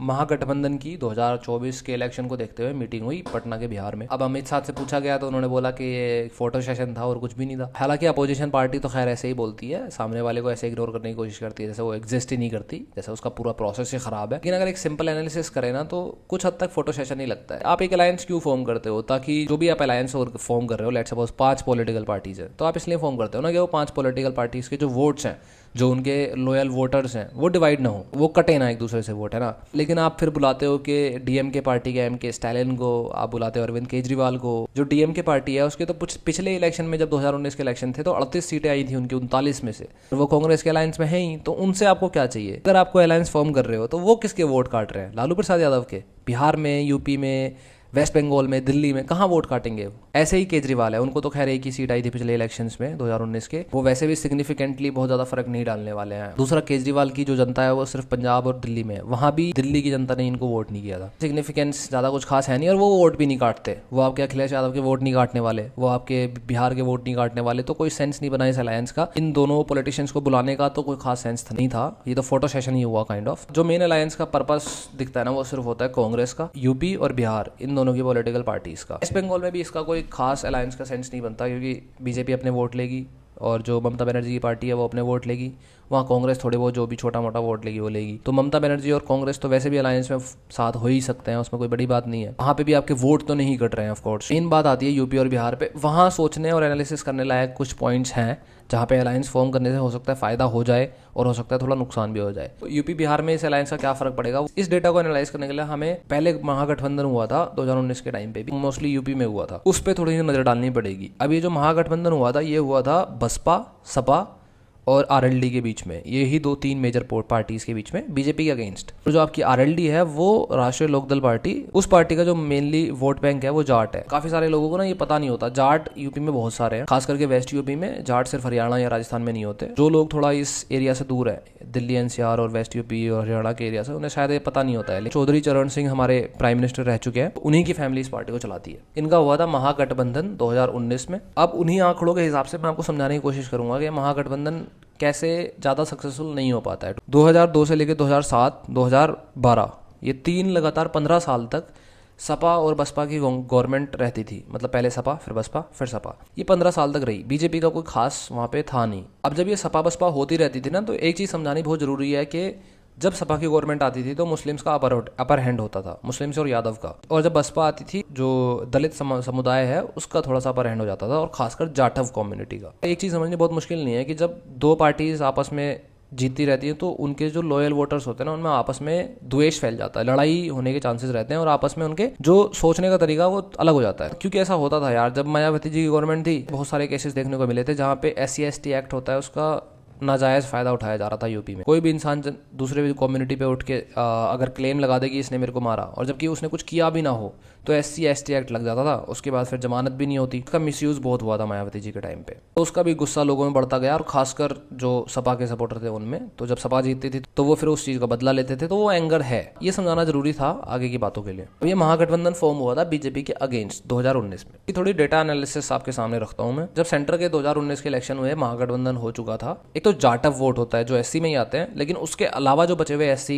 महागठबंधन की 2024 के इलेक्शन को देखते हुए मीटिंग हुई पटना के बिहार में। अब अमित शाह से पूछा गया तो उन्होंने बोला कि ये फोटो सेशन था और कुछ भी नहीं था। हालांकि अपोजिशन पार्टी तो खैर ऐसे ही बोलती है, सामने वाले को ऐसे इग्नोर करने की कोशिश करती है जैसे वो एग्जिस्ट ही नहीं करती, जैसे उसका पूरा प्रोसेस ही खराब है। लेकिन अगर एक सिंपल एनालिसिस करें ना तो कुछ हद तक फोटो सेशन ही लगता है। आप एक अलायंस क्यों फॉर्म करते हो? ताकि जो भी आप अलायंस फॉर्म कर रहे हो, लेट्स सपोज 5 पॉलिटिकल पार्टीज है, तो आप इसलिए फॉर्म करते हो ना कि वो 5 पॉलिटिकल पार्टीज के जो वोट्स हैं, जो उनके लॉयल वोटर्स हैं, वो डिवाइड ना हो, वो कटे ना एक दूसरे से वोट, है ना। लेकिन आप फिर बुलाते हो कि डीएमके पार्टी के एमके स्टालिन को, आप बुलाते हो अरविंद केजरीवाल को। जो डीएमके पार्टी है उसके तो पिछले इलेक्शन में जब 2019 के इलेक्शन थे तो 38 सीटें आई थी उनकी 39 में से, वो कांग्रेस के अलायंस में है ही, तो उनसे आपको क्या चाहिए? अगर आपको अलायंस फॉर्म कर रहे हो तो वो किसके वोट काट रहे हैं? लालू प्रसाद यादव के? बिहार में, यूपी में, वेस्ट बंगाल में, दिल्ली में कहाँ वोट काटेंगे? ऐसे ही केजरीवाल है, उनको तो खैर एक ही सीट आई थी पिछले इलेक्शंस में 2019 के, वो वैसे भी सिग्निफिकेंटली बहुत ज्यादा फर्क नहीं डालने वाले हैं। दूसरा, केजरीवाल की जो जनता है वो सिर्फ पंजाब और दिल्ली में है, वहां भी दिल्ली की जनता ने इनको वोट नहीं किया था। सिग्निफिकेंस ज्यादा कुछ खास है नहीं, और वो वोट भी नहीं काटते। वो आपके अखिलेश यादव के वोट नहीं काटने वाले, वो आपके बिहार के वोट नहीं काटने वाले, तो कोई सेंस नहीं बना इस अलायंस का। इन दोनों पॉलिटिशियंस को बुलाने का तो कोई खास सेंस नहीं था, ये तो फोटो सेशन ही हुआ काइंड ऑफ। जो मेन अलायंस का पर्पस दिखता है ना वो सिर्फ होता है कांग्रेस का, यूपी और बिहार, इन दोनों की पॉलिटिकल पार्टीज का। वेस्ट बंगाल में भी इसका कोई खास अलायंस का सेंस नहीं बनता, क्योंकि बीजेपी अपने वोट लेगी और जो ममता बनर्जी की पार्टी है वो अपने वोट लेगी, वहाँ कांग्रेस थोड़े बहुत जो भी छोटा मोटा वोट लेगी वो लेगी। तो ममता बनर्जी और कांग्रेस तो वैसे भी अलायंस में साथ हो ही सकते हैं, उसमें कोई बड़ी बात नहीं है। वहाँ पे भी आपके वोट तो नहीं कट रहे हैं ऑफ कोर्स। मेन बात आती है यूपी और बिहार पे, वहाँ सोचने और एनालिसिस करने लायक कुछ पॉइंट्स हैं जहाँ पे अलायंस फॉर्म करने से हो सकता है फायदा हो जाए और हो सकता है थोड़ा नुकसान भी हो जाए। तो यूपी बिहार में इस अलायंस का क्या फर्क पड़ेगा, इस डेटा को एनालाइज करने के लिए हमें पहले महागठबंधन हुआ था 2019 के टाइम पे भी, मोस्टली यूपी में हुआ था, उस पर थोड़ी सी नजर डालनी पड़ेगी। अब ये जो महागठबंधन हुआ था ये हुआ था बसपा, सपा और आरएलडी के बीच में, ये ही 2-3 मेजर पार्टीज के बीच में बीजेपी के अगेंस्ट। तो जो आपकी आरएलडी है वो राष्ट्रीय लोकदल पार्टी, उस पार्टी का जो मेनली वोट बैंक है वो जाट है। काफी सारे लोगों को ना ये पता नहीं होता, जाट यूपी में बहुत सारे हैं, खास करके वेस्ट यूपी में। जाट सिर्फ हरियाणा या राजस्थान में नहीं होते। जो लोग थोड़ा इस एरिया से दूर है, दिल्ली एनसीआर और वेस्ट यूपी और हरियाणा के एरिया से, उन्हें शायद ये पता नहीं होता है। चौधरी चरण सिंह हमारे प्राइम मिनिस्टर रह चुके हैं, उन्हीं की फैमिली इस पार्टी को चलाती है। इनका हुआ था महागठबंधन 2019 में। अब उन्हीं आंकड़ों के हिसाब से मैं आपको समझाने की कोशिश करूंगा कि महागठबंधन कैसे ज़्यादा सक्सेसफुल नहीं हो पाता है। 2002 से लेकर 2007, 2012, ये 3 लगातार 15 साल तक सपा और बसपा की गवर्नमेंट रहती थी। मतलब पहले सपा, फिर बसपा, फिर सपा, ये 15 साल तक रही। बीजेपी का कोई खास वहाँ पे था नहीं। अब जब ये सपा बसपा होती रहती थी ना, तो एक चीज़ समझानी बहुत ज़रूरी है कि जब सपा की गवर्नमेंट आती थी तो मुस्लिम्स का अपर हैंड होता था, मुस्लिम्स और यादव का। और जब बसपा आती थी, जो दलित समुदाय है उसका थोड़ा सा अपर हैंड हो जाता था, और खासकर जाटव कम्युनिटी का। एक चीज़ समझनी बहुत मुश्किल नहीं है कि जब 2 पार्टीज आपस में जीतती रहती है तो उनके जो लॉयल वोटर्स होते हैं ना, उनमें आपस में द्वेष फैल जाता है, लड़ाई होने के चांसेस रहते हैं, और आपस में उनके जो सोचने का तरीका वो अलग हो जाता है। क्योंकि ऐसा होता था यार, जब मायावती जी की गवर्नमेंट थी, बहुत सारे केसेस देखने को मिले थे जहाँ पे SC/ST एक्ट होता है उसका नाजायज फायदा उठाया जा रहा था यूपी में। कोई भी इंसान दूसरे कम्युनिटी पे उठ के अगर क्लेम लगा दे कि इसने मेरे को मारा, और जबकि उसने कुछ किया भी ना हो, तो SC/ST एक्ट लग जाता था। उसके बाद फिर जमानत भी नहीं होती। उसका मिसयूज बहुत हुआ था मायावती जी के टाइम पे, तो उसका भी गुस्सा लोगों में बढ़ता गया, और खासकर जो सपा के सपोर्टर थे उनमें। तो जब सपा जीतती थी तो वो फिर उस चीज का बदला लेते थे, तो वो एंगर है, ये समझाना जरूरी था आगे की बातों के लिए। तो ये महागठबंधन फॉर्म हुआ था बीजेपी के अगेंस्ट 2019 में। थोड़ी डेटा एनालिसिस आपके सामने रखता हूँ मैं। जब सेंटर के 2019 के इलेक्शन हुए, महागठबंधन हो चुका था। एक तो जाटव वोट होता है जो SC में ही आते हैं, लेकिन उसके अलावा जो बचे हुए SC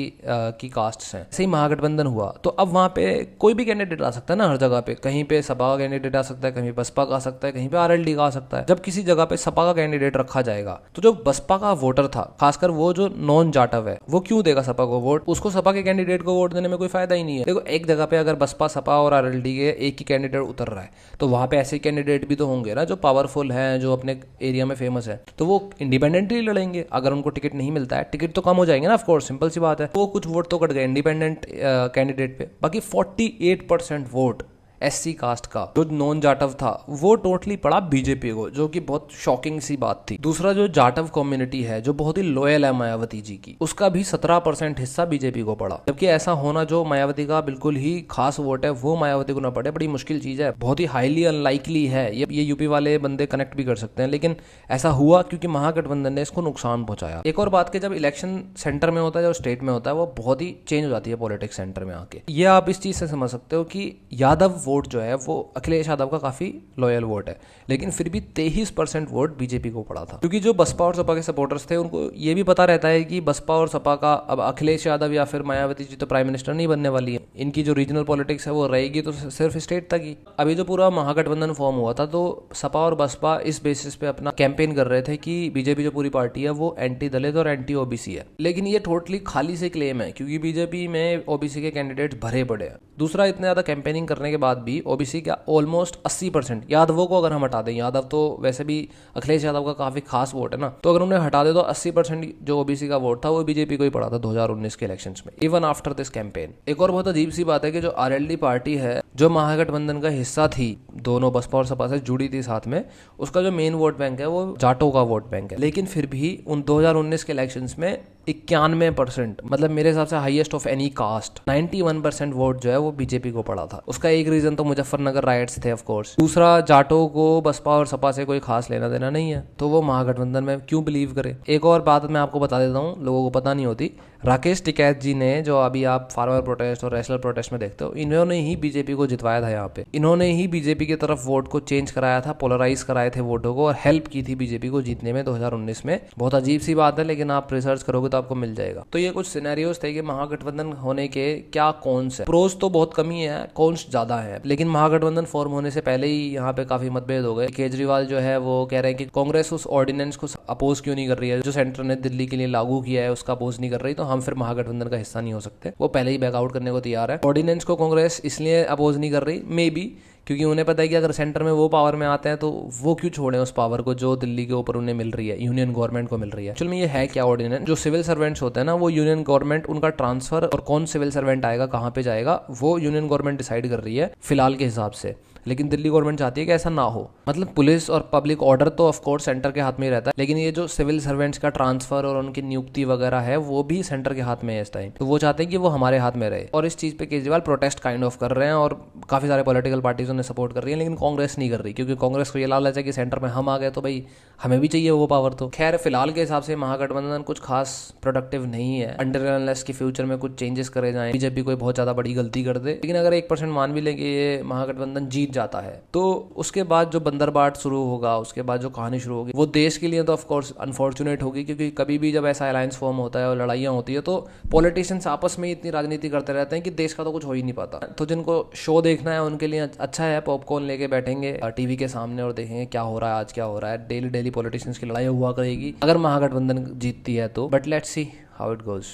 की कास्ट्स हैं, ऐसे ही महागठबंधन हुआ। तो अब वहां पे कोई भी कैंडिडेट आ सकता है ना, हर जगह पे। कहीं पे सपा का कैंडिडेट आ सकता है, कहीं बसपा का आ सकता है, कहीं पे आरएलडी का आ सकता है। जब किसी जगह पे सपा का कैंडिडेट रखा जाएगा तो जो बसपा का वोटर था, खासकर वो जो नॉन जाटव है, वो क्यों देगा सपा को वोट? उसको सपा के कैंडिडेट को वोट देने में कोई फायदा ही नहीं है। देखो, एक जगह पे अगर बसपा, सपा और आरएलडी के एक ही कैंडिडेट उतर रहा है, तो वहां पे ऐसे कैंडिडेट भी तो होंगे ना जो पावरफुल हैं, जो अपने एरिया में फेमस है, तो वो इंडिपेंडेंटली लड़ेंगे। अगर उनको टिकट नहीं मिलता है, टिकट तो कम हो जाएंगे ना, ऑफ कोर्स, सिंपल सी बात है। वो कुछ वोट तो कट गए इंडिपेंडेंट कैंडिडेट पे। बाकी 48% वोट SC कास्ट का जो नॉन जाटव था वो टोटली पड़ा बीजेपी को, जो कि बहुत शॉकिंग सी बात थी। दूसरा, जो जाटव कम्युनिटी है जो बहुत ही लॉयल है मायावती जी की, उसका भी 17% हिस्सा बीजेपी को पड़ा। जबकि ऐसा होना, जो मायावती का बिल्कुल ही खास वोट है वो मायावती को ना पड़े, बड़ी मुश्किल चीज है, बहुत ही हाईली अनलाइकली है। ये यूपी वाले बंदे कनेक्ट भी कर सकते हैं, लेकिन ऐसा हुआ क्योंकि महागठबंधन ने इसको नुकसान पहुंचाया। एक और बात कि जब इलेक्शन सेंटर में होता है, जब स्टेट में होता है, वो बहुत ही चेंज हो जाती है पॉलिटिक्स सेंटर में आके। ये आप इस चीज से समझ सकते हो कि यादव वोट जो है वो अखिलेश यादव का काफी लॉयल वोट है, लेकिन फिर भी 23% वोट बीजेपी को पड़ा था, क्योंकि जो बसपा और सपा के सपोर्टर्स थे उनको ये भी पता रहता है कि बसपा और सपा का अब अखिलेश यादव या फिर मायावती जी तो प्राइम मिनिस्टर नहीं बनने वाली है, इनकी जो रीजनल पॉलिटिक्स है वो रहेगी तो सिर्फ स्टेट तक ही। अभी जो पूरा महागठबंधन फॉर्म हुआ था तो सपा और बसपा इस बेसिस पे अपना कैंपेन कर रहे थे कि बीजेपी जो पूरी पार्टी है वो एंटी दलित और एंटी ओबीसी है, लेकिन ये टोटली खाली से क्लेम है, क्योंकि बीजेपी में ओबीसी के कैंडिडेट्स भरे पड़े हैं। दूसरा, इतने ज्यादा कैंपेनिंग करने के बाद भी ओबीसी का ऑलमोस्ट 80%, यादवों को अगर हम हटा दें, यादव तो वैसे भी अखिलेश यादव का काफी खास वोट है ना, तो अगर उन्हें हटा दे तो 80% जो ओबीसी का वोट था वो बीजेपी को ही पड़ा था 2019 के इलेक्शंस में, इवन आफ्टर दिस कैंपेन। एक और बहुत अजीब सी बात है कि जो आरएलडी पार्टी है जो महागठबंधन का हिस्सा थी, दोनों बसपा और सपा से जुड़ी थी साथ में, उसका जो मेन वोट बैंक है वो जाटों का वोट बैंक है, लेकिन फिर भी उन 2019 के इलेक्शंस में 91%, मतलब मेरे हिसाब से highest of any caste, 91% vote जो है वो बीजेपी को पड़ा था। उसका एक रीजन तो मुजफ्फरनगर राइट्स थे ऑफ कोर्स। दूसरा, जाटों को बसपा और सपा से कोई खास लेना देना नहीं है, तो वो महागठबंधन में क्यों बिलीव करे। एक और बात मैं आपको बता देता हूँ, लोगों को पता नहीं होती, राकेश टिकैत जी ने, जो अभी आप फार्मर प्रोटेस्ट और रेशनल प्रोटेस्ट में देखते हो, इन्होंने ही बीजेपी को जितवाया था यहाँ पे, इन्होंने ही बीजेपी की तरफ वोट को चेंज कराया था, पोलराइज कराए थे वोटों को और हेल्प की थी बीजेपी को जीतने में 2019 में। बहुत अजीब सी बात है, लेकिन आप रिसर्च करोगे तो आपको मिल जाएगा। तो ये कुछ सिनेरियोस थे कि महागठबंधन होने के क्या कॉन्स है। प्रोज तो बहुत कम ही है, कॉन्स ज्यादा है, लेकिन महागठबंधन फॉर्म होने से पहले ही यहाँ पे काफी मतभेद हो गए। केजरीवाल जो है वो कह रहे हैं कि कांग्रेस उस ऑर्डिनेंस को अपोज क्यों नहीं कर रही है जो सेंटर ने दिल्ली के लिए लागू किया है, उसका अपोज नहीं कर रही, तो हम फिर महागठबंधन का हिस्सा नहीं हो सकते। वो पहले ही बैकआउट करने को तैयार है। ऑर्डिनेंस को कांग्रेस इसलिए अपोज नहीं कर रही, मे बी क्योंकि उन्हें पता है कि अगर सेंटर में वो पावर में आते हैं तो वो क्यों छोड़ें उस पावर को जो दिल्ली के ऊपर उन्हें मिल रही है, यूनियन गवर्नमेंट को मिल रही है। एक्चुअल में ये है क्या ऑर्डिनेंस, जो सिविल सर्वेंट्स होते हैं ना, वो यूनियन गवर्नमेंट उनका ट्रांसफर और कौन सिविल सर्वेंट आएगा कहाँ पे जाएगा वो यूनियन गवर्नमेंट डिसाइड कर रही है फिलहाल के हिसाब से, लेकिन दिल्ली गवर्नमेंट चाहती है कि ऐसा ना हो। मतलब पुलिस और पब्लिक ऑर्डर तो ऑफ कोर्स सेंटर के हाथ में ही रहता है, लेकिन ये जो सिविल सर्वेंट्स का ट्रांसफर और उनकी नियुक्ति वगैरह है वो भी सेंटर के हाथ में है इस टाइम, तो वो चाहते हैं कि वो हमारे हाथ में रहे। और इस चीज पे केजरीवाल प्रोटेस्ट काइंड ऑफ कर रहे हैं और काफी सारे पॉलिटिकल पार्टीज उन्हें सपोर्ट कर रही है, लेकिन कांग्रेस नहीं कर रही, क्योंकि कांग्रेस को ये लालच है कि सेंटर में हम आ गए तो भाई हमें भी चाहिए वो पावर। तो खैर फिलहाल के हिसाब से महागठबंधन कुछ खास प्रोडक्टिव नहीं है, अंटिल अनलेस की फ्यूचर में कुछ चेंजेस करे जाएं, बीजेपी कोई बहुत ज्यादा बड़ी गलती कर दे। लेकिन अगर 1% मान भी ले कि ये महागठबंधन जीत जाता है तो उसके बाद जो बंदरबाट शुरू होगा, उसके बाद जो कहानी शुरू होगी, वो देश के लिए तो ऑफ कोर्स अनफॉर्चुनेट होगी, क्योंकि कभी भी जब ऐसा अलायंस फॉर्म होता है और लड़ाइयाँ होती है तो पॉलिटिशियंस आपस में इतनी राजनीति करते रहते हैं कि देश का तो कुछ हो ही नहीं पाता। तो जिनको शो देखना है उनके लिए अच्छा है, पॉपकॉर्न लेके बैठेंगे टीवी के सामने और देखेंगे क्या हो रहा है, आज क्या हो रहा है। डेली डेली पॉलिटिशियंस की लड़ाई हुआ करेगी अगर महागठबंधन जीतती है तो, but let's see how it goes.